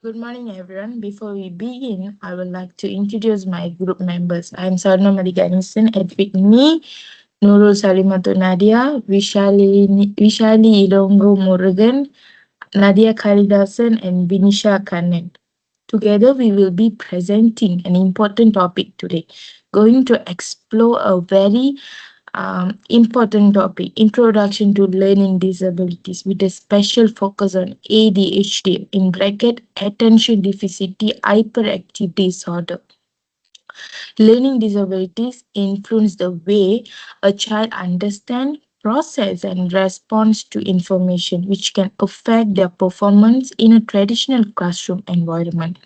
Good morning, everyone. Before we begin, I would like to introduce my group members. I am Sarna Maliganisan, and with me, Nurul Salimatu Nadia, Vishali Ilongo Murugan, Nadia Kalidasan, and Vinisha Kannan. Together, we will be presenting an important topic today, going to explore a very important topic, introduction to learning disabilities, with a special focus on ADHD, in bracket attention deficit hyperactivity disorder. Learning disabilities influence the way a child understands, process and responds to information, which can affect their performance in a traditional classroom environment.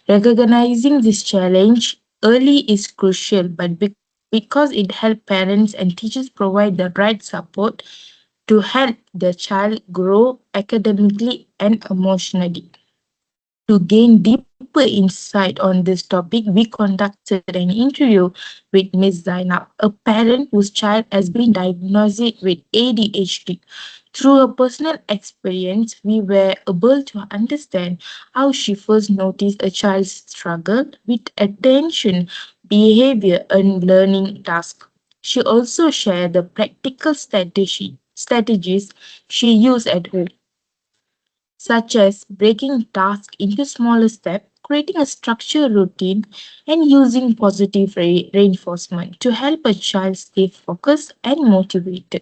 Recognizing this challenge early is crucial, but because it helps parents and teachers provide the right support to help the child grow academically and emotionally. To gain deeper insight on this topic, we conducted an interview with Ms. Zainab, a parent whose child has been diagnosed with ADHD. Through her personal experience, we were able to understand how she first noticed a child's struggle with attention, behavior, and learning tasks. She also shared the practical strategies she used at home, such as breaking tasks into smaller steps, creating a structured routine, and using positive reinforcement to help a child stay focused and motivated.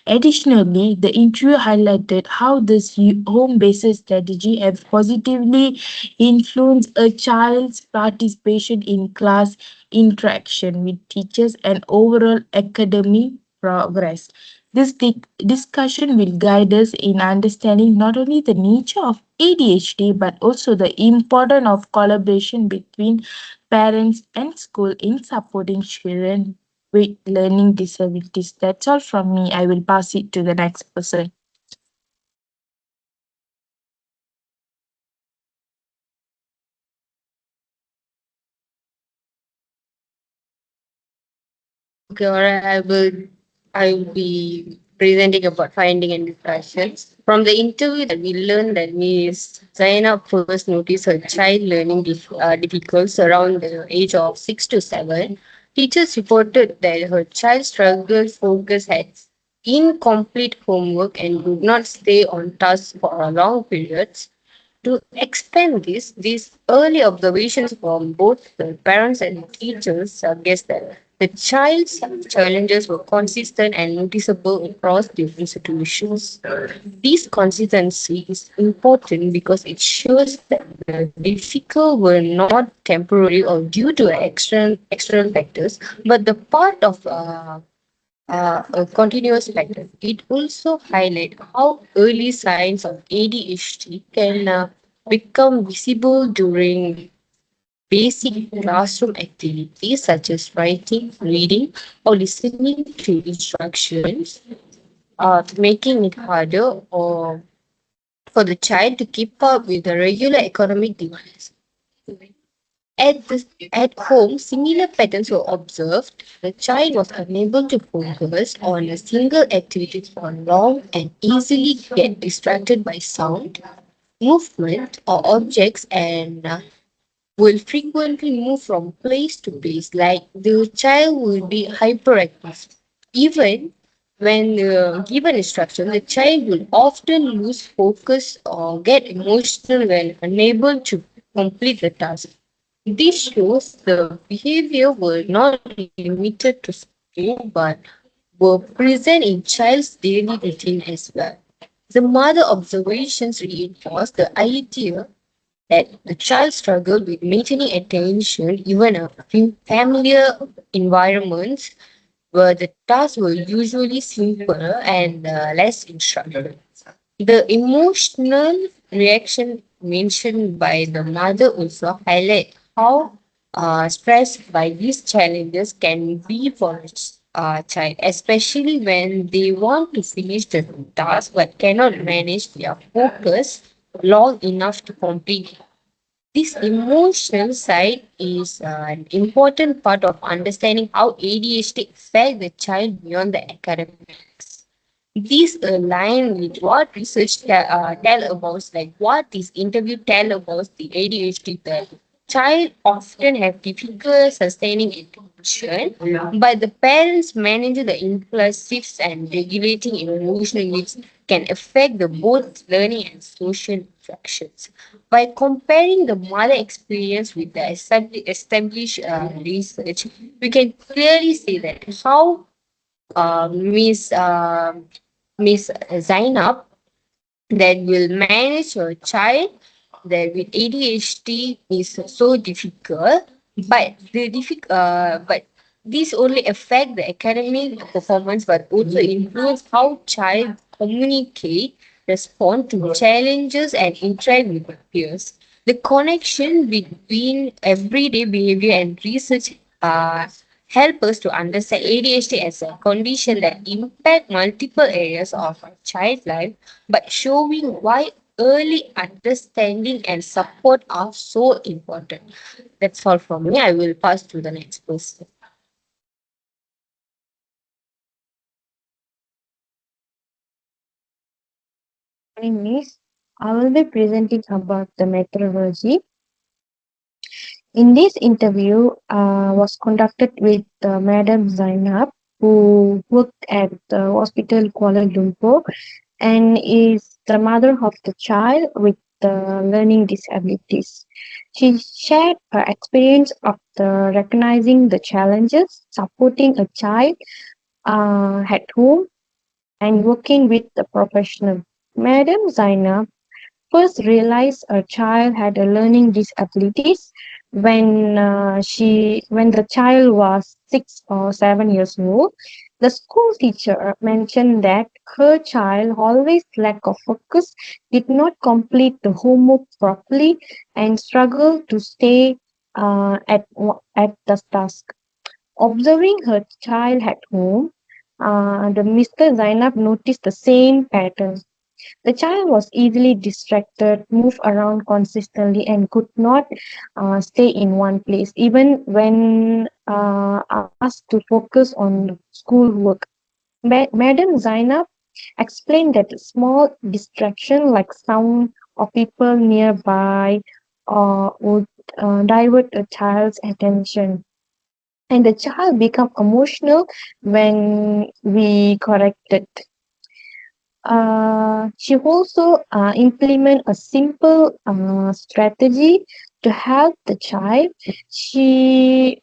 Additionally, the interview highlighted how this home-based strategy have positively influenced a child's participation in class, interaction with teachers, and overall academic progress. This discussion will guide us in understanding not only the nature of ADHD but also the importance of collaboration between parents and school in supporting children with learning disabilities. That's all from me. I will pass it to the next person. Okay, alright. I will be presenting about finding and discussions. From the interview that we learned that Miss Zainab first noticed her child learning difficulties around the age of 6 to 7. Teachers reported that her child struggled focus, had incomplete homework, and would not stay on task for a long periods. To expand this, these early observations from both the parents and teachers suggest that the child's challenges were consistent and noticeable across different situations. This consistency is important because it shows that the difficult were not temporary or due to external factors, but the part of a continuous factor. It also highlights how early signs of ADHD can become visible during basic classroom activities such as writing, reading, or listening to instructions, making it harder or for the child to keep up with the regular academic demands. At home, similar patterns were observed. The child was unable to focus on a single activity for long and easily get distracted by sound, movement, or objects, and will frequently move from place to place, like the child will be hyperactive. Even when given instruction, the child will often lose focus or get emotional when unable to complete the task. This shows the behavior were not limited to school but were present in child's daily routine as well. The mother observations reinforce the idea that the child struggled with maintaining attention even in familiar environments where the tasks were usually simpler and less instructive. The emotional reaction mentioned by the mother also highlight how stressed by these challenges can be for a child, especially when they want to finish the task but cannot manage their focus long enough to complete. This emotional side is an important part of understanding how ADHD affects the child beyond the academics. These align with what research tell about, like what this interview tell about the ADHD that child often have difficult sustaining attention, but the parents manage the impulsives and regulating emotional needs can affect the both learning and social interactions. By comparing the mother experience with the established research, we can clearly see that how Miss Miss Zainab that will manage your child that with ADHD is so difficult, but this only affect the academic performance, but also influence how child communicate, respond to challenges, and interact with their peers. The connection between everyday behavior and research help us to understand ADHD as a condition that impact multiple areas of our child life, but showing why early understanding and support are so important. That's all from me. I will pass to the next person. My name is I will be presenting about the methodology. In this interview was conducted with Madam Zainab, who worked at the hospital Kuala Lumpur and is the mother of the child with learning disabilities. She shared her experience of recognizing the challenges, supporting a child at home, and working with the professional. Madam Zainab first realized her child had a learning disabilities when the child was 6 or 7 years old. The school teacher mentioned that her child always lack of focus, did not complete the homework properly, and struggled to stay at the task. Observing her child at home, the Mr. Zainab noticed the same pattern. The child was easily distracted, moved around consistently, and could not stay in one place, even when asked to focus on schoolwork. Madam Zainab explained that a small distraction like sound of people nearby would divert a child's attention. And the child become emotional when we corrected. She also implement a simple strategy to help the child.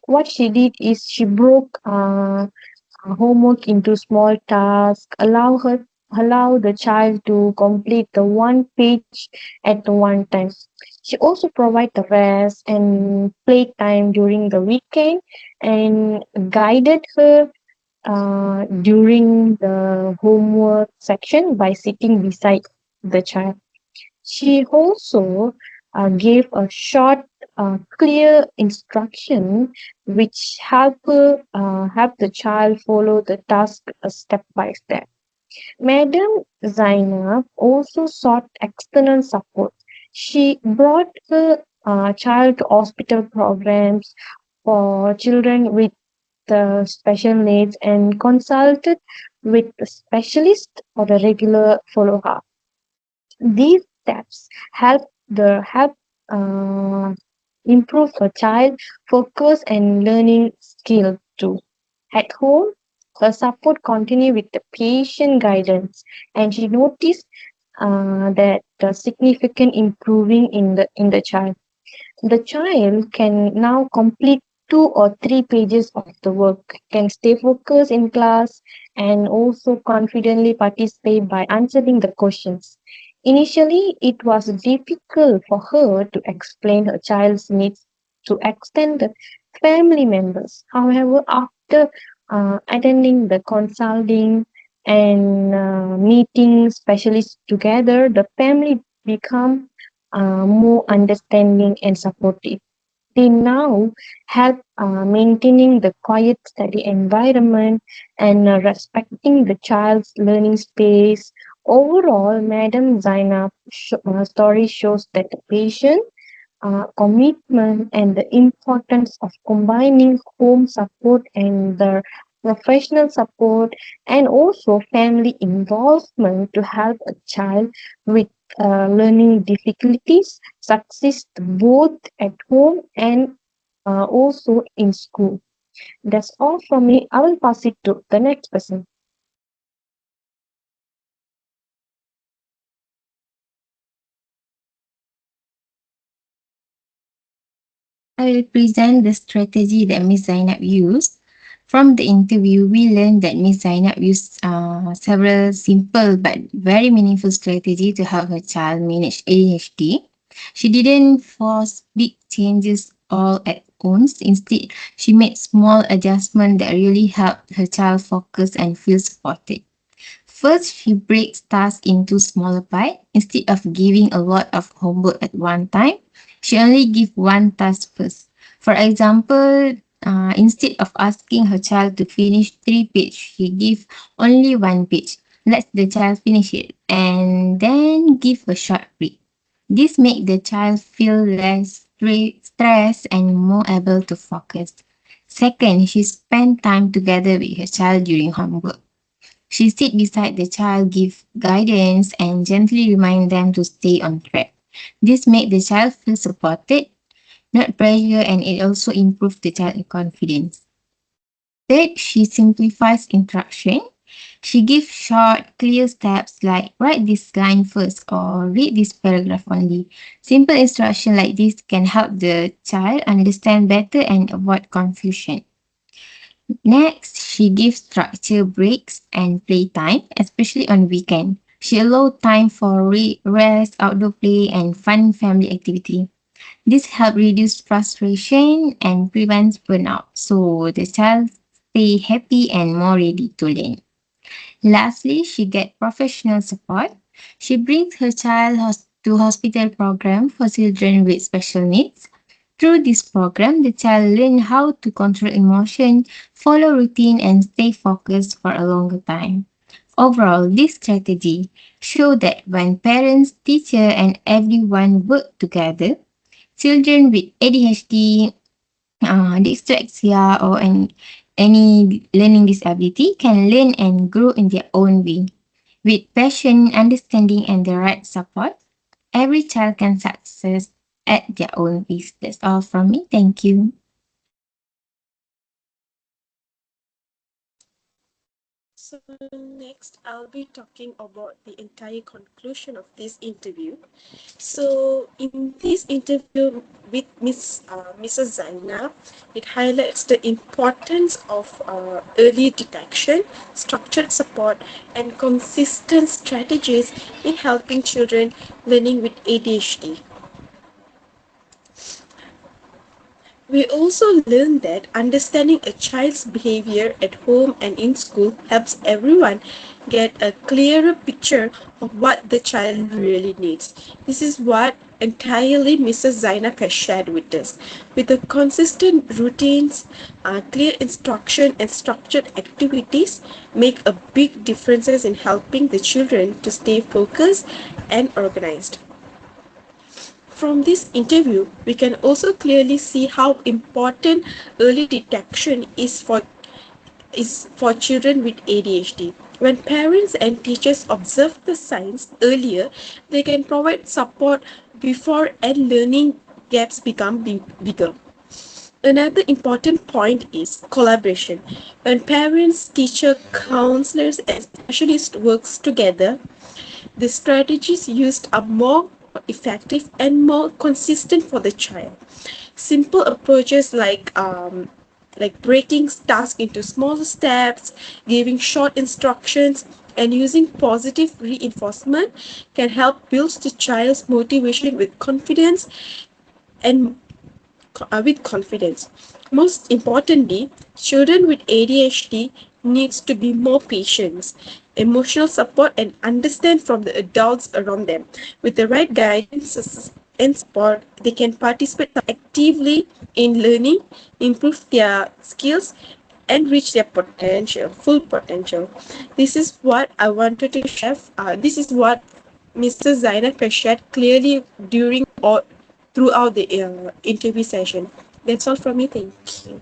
What she did is she broke homework into small tasks, allow the child to complete the one page at the one time. She also provide the rest and play time during the weekend and guided her during the homework section by sitting beside the child. She also gave a short, clear instruction which help the child follow the task step by step. Madam Zainab also sought external support. She brought the child to hospital programs for children with special needs and consulted with the specialist for the regular follow-up. These steps help uh, improve a child focus and learning skill too. At home, her support continued with the patient guidance, and she noticed that the significant improving in the child. The child can now complete 2 or 3 pages of the work, can stay focused in class, and also confidently participate by answering the questions. Initially, it was difficult for her to explain her child's needs to extended family members. However, after attending the consulting and meeting specialists together, the family become more understanding and supportive. They now help maintaining the quiet study environment and respecting the child's learning space. Overall, Madam Zainab's story shows that the patient commitment and the importance of combining home support and the professional support, and also family involvement to help a child with learning difficulties succeed both at home and also in school. That's all from me. I will pass it to the next person. I will present the strategy that Miss Zainab used. From the interview, we learned that Miss Zainab used several simple but very meaningful strategy to help her child manage ADHD. She didn't force big changes all at once. Instead, she made small adjustments that really helped her child focus and feel supported. First, she breaks tasks into smaller bites. Instead of giving a lot of homework at one time, she only gives one task first. For example, instead of asking her child to finish 3 pages, she gives only 1 page. Let the child finish it and then give a short break. This makes the child feel less stressed and more able to focus. Second, she spent time together with her child during homework. She sit beside the child, give guidance, and gently remind them to stay on track. This makes the child feel supported, not pressure, and it also improves the child's confidence. Third, she simplifies instruction. She gives short, clear steps like write this line first or read this paragraph only. Simple instruction like this can help the child understand better and avoid confusion. Next, she gives structure breaks and playtime, especially on weekend. She allows time for rest, outdoor play, and fun family activity. This helps reduce frustration and prevents burnout, so the child stay happy and more ready to learn. Lastly, she gets professional support. She brings her child to hospital program for children with special needs. Through this program, the child learns how to control emotion, follow routine, and stay focused for a longer time. Overall, this strategy shows that when parents, teacher, and everyone work together, children with ADHD, dyslexia, or any learning disability can learn and grow in their own way. With passion, understanding, and the right support, every child can success at their own pace. That's all from me. Thank you. So next, I'll be talking about the entire conclusion of this interview. So in this interview with Mrs. Zainab, it highlights the importance of early detection, structured support, and consistent strategies in helping children learning with ADHD. We also learned that understanding a child's behavior at home and in school helps everyone get a clearer picture of what the child really needs. This is what entirely Mrs. Zainab has shared with us. With the consistent routines, clear instruction, and structured activities make a big differences in helping the children to stay focused and organized. From this interview, we can also clearly see how important early detection is for children with ADHD. When parents and teachers observe the signs earlier, they can provide support before and learning gaps become bigger. Another important point is collaboration. When parents, teachers, counselors, and specialists works together, the strategies used are more effective and more consistent for the child. Simple approaches like breaking tasks into smaller steps, giving short instructions, and using positive reinforcement can help build the child's motivation and with confidence. Most importantly, children with ADHD needs to be more patient, emotional support, and understand from the adults around them. With the right guidance and support, they can participate actively in learning, improve their skills, and reach their potential, full potential. This is what I wanted to share. This is what Mr. Zainab has shared clearly during or throughout the interview session. That's all from me. Thank you.